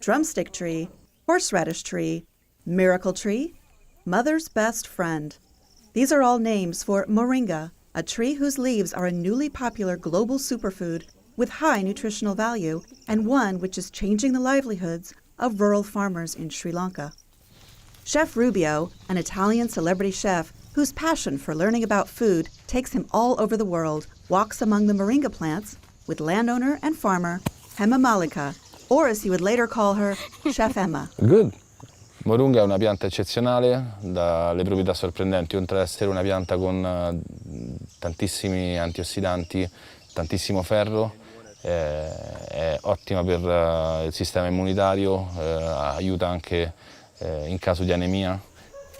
drumstick tree, horseradish tree, miracle tree, mother's best friend. These are all names for moringa, a tree whose leaves are a newly popular global superfood with high nutritional value and one which is changing the livelihoods of rural farmers in Sri Lanka. Chef Rubio, an Italian celebrity chef whose passion for learning about food takes him all over the world, walks among the moringa plants with landowner and farmer Emma Malika, or as he would later call her, Chef Emma. Good. Moringa è una pianta eccezionale, dalle proprietà sorprendenti, oltre ad essere una pianta con tantissimi antiossidanti, tantissimo ferro, è ottima per il sistema immunitario, aiuta anche in caso di anemia.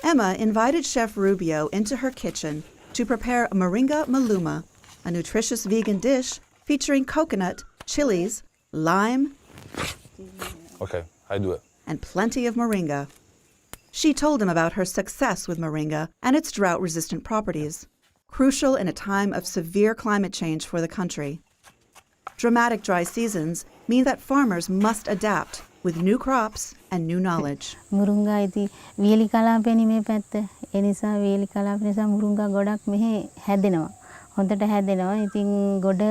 Emma invited Chef Rubio into her kitchen to prepare a moringa maluma, a nutritious vegan dish featuring coconut, chilies, lime, Okay, I do it. and plenty of moringa. She told him about her success with moringa and its drought-resistant properties, crucial in a time of severe climate change for the country. Dramatic dry seasons mean that farmers must adapt with new crops and new knowledge. මුරුංගා ඉති වීලි කලාපෙනි මේ පැත්ත. ඒ නිසා වීලි කලාප නිසා මුරුංගා ගොඩක් මෙහි හැදෙනවා. හොඳට හැදෙනවා. ඉතින් ගොඩ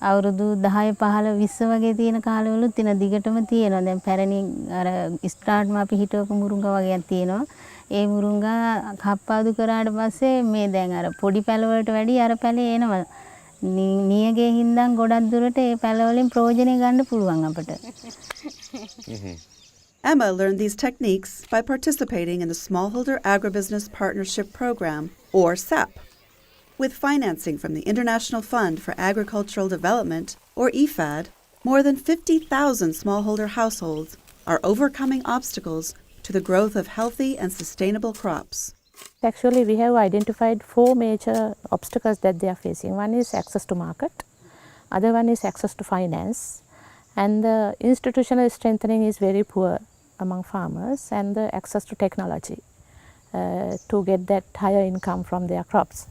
අවුරුදු 10 15 20 වගේ තියෙන කාලවලුත් තියෙන දිගටම තියෙනවා. දැන් පැරණි අර ස්ටාර්ට් මා අපි හිටවපු මුරුංගා වගේක් තියෙනවා. ඒ මුරුංගා කප්පාදු කරාට පස්සේ මේ දැන් අර පොඩි පැල වලට වැඩි අර පැලේ එනවා. නියගේ හින්දා ගොඩක් දුරට ඒ පැල වලින් ප්‍රයෝජනෙ ගන්න පුළුවන් අපට. Emma learned these techniques by participating in the Smallholder Agribusiness Partnership Program, or SAP. With financing from the International Fund for Agricultural Development, or IFAD, more than 50,000 smallholder households are overcoming obstacles to the growth of healthy and sustainable crops. Actually, we have identified 4 major obstacles that they are facing. One is access to market, other one is access to finance, and the institutional strengthening is very poor among farmers, and the access to technology to get that higher income from their crops.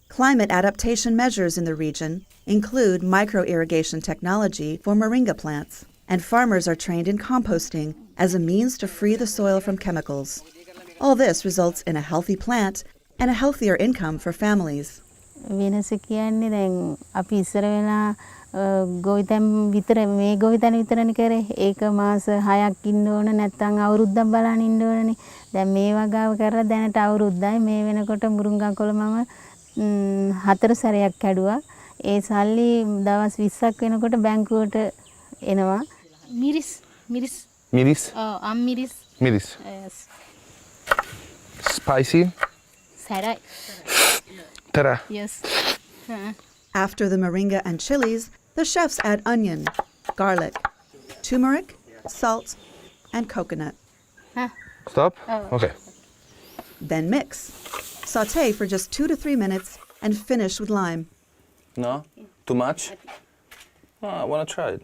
Climate adaptation measures in the region include micro-irrigation technology for moringa plants, and farmers are trained in composting as a means to free the soil from chemicals. All this results in a healthy plant and a healthier income for families. වෙනස කියන්නේ දැන් අපි ඉස්සර වෙලා ගොවිතැන් විතර මේ ගොවිතැන විතරනේ කරේ. ඒක මාස 6ක් ඉන්න ඕන නැත්නම් අවුරුද්දක් බලන් ඉන්න ඕනනේ. දැන් මේ වගාව කරලා දැනට අවුරුද්දයි මේ වෙනකොට මුරුංගා කොළ මම 4 සැරයක් කැඩුවා. ඒ සල්ලි දවස් 20ක් වෙනකොට බැංකුවට එනවා. Miris? අම්මිරිස්. Miris. Yes. Spicy? සැරයි. Tara. Yes. After the moringa and chilies, the chefs add onion, garlic, turmeric, salt, and coconut. Stop? Okay. Then mix. Sauté for just 2 to 3 minutes and finish with lime. No? Too much? I want to try it.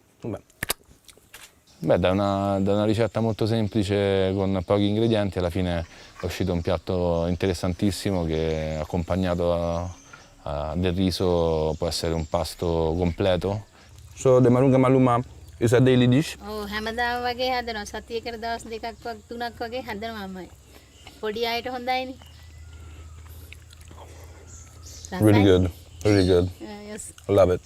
Beh, da una ricetta molto semplice con pochi ingredienti alla fine è uscito un piatto interessantissimo che accompagnato del riso può essere un pasto completo. So the Moringa maluma is a daily dish? ඔව් හැමදාම වගේ හදනවා. සතියකට දවස් දෙකක් වගේ තුනක් වගේ හදනවා මම. පොඩි අයට හොඳයිනේ. Really good. Really good. Yes. I love it.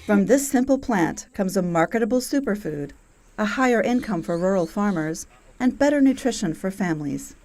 From this simple plant comes a marketable superfood, a higher income for rural farmers, and better nutrition for families.